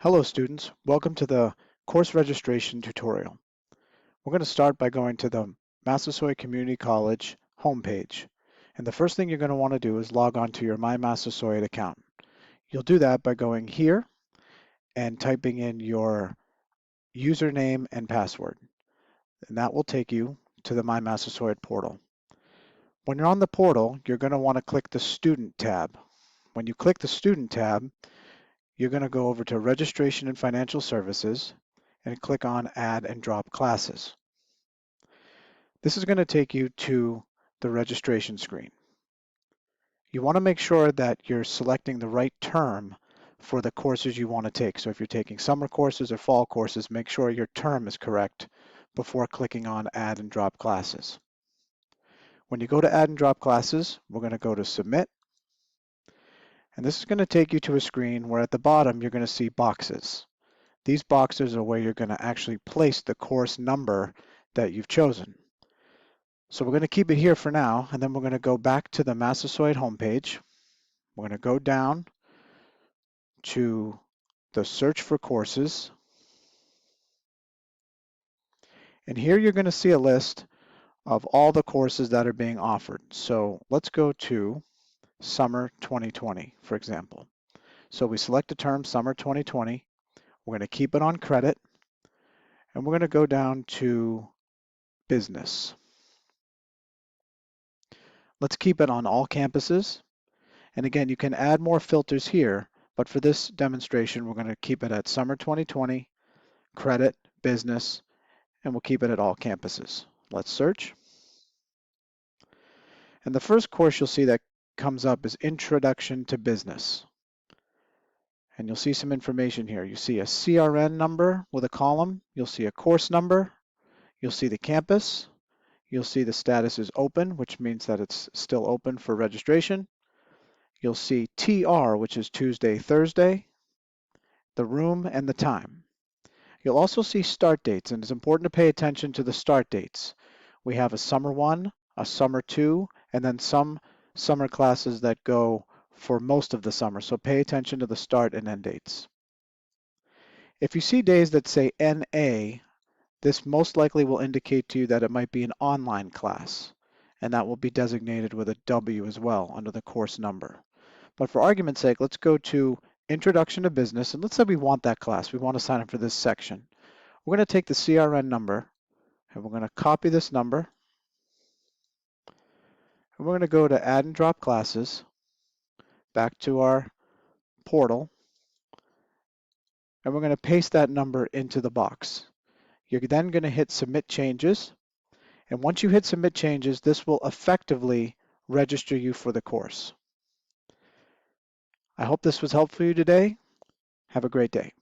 Hello students, welcome to the course registration tutorial. We're going to start by going to the Massasoit Community College homepage. And the first thing you're going to want to do is log on to your My Massasoit account. You'll do that by going here and typing in your username and password. And that will take you to the My Massasoit portal. When you're on the portal, you're going to want to click the Student tab. When you click the Student tab, you're going to go over to Registration and Financial Services and click on Add and Drop Classes. This is going to take you to the registration screen. You want to make sure that you're selecting the right term for the courses you want to take. So if you're taking summer courses or fall courses, make sure your term is correct before clicking on Add and Drop Classes. When you go to Add and Drop Classes, we're going to go to Submit. And this is going to take you to a screen where at the bottom you're going to see boxes. These boxes are where you're going to actually place the course number that you've chosen. So we're going to keep it here for now, and then we're going to go back to the Massasoit homepage. We're going to go down to the search for courses. And here you're going to see a list of all the courses that are being offered. So let's go to Summer 2020, for example. So we select the term Summer 2020. We're going to keep it on credit, and we're going to go down to Business. Let's keep it on all campuses. And again, you can add more filters here, but for this demonstration, we're going to keep it at Summer 2020, Credit, Business, and we'll keep it at all campuses. Let's search. And the first course you'll see that comes up is Introduction to Business. And you'll see some information here. You see a CRN number with a column. You'll see a course number. You'll see the campus. You'll see the status is open, which means that it's still open for registration. You'll see TR, which is Tuesday, Thursday, the room, and the time. You'll also see start dates, and it's important to pay attention to the start dates. We have a summer 1, a summer 2, and then some summer classes that go for most of the summer, so pay attention to the start and end dates. If you see days that say NA, this most likely will indicate to you that it might be an online class, and that will be designated with a W as well under the course number. But for argument's sake, let's go to Introduction to Business, and let's say we want that class. We want to sign up for this section. We're going to take the CRN number, and we're going to copy this number, and we're going to go to Add and Drop Classes, back to our portal, and we're going to paste that number into the box. You're then going to hit Submit Changes, and once you hit Submit Changes, this will effectively register you for the course. I hope this was helpful for you today. Have a great day.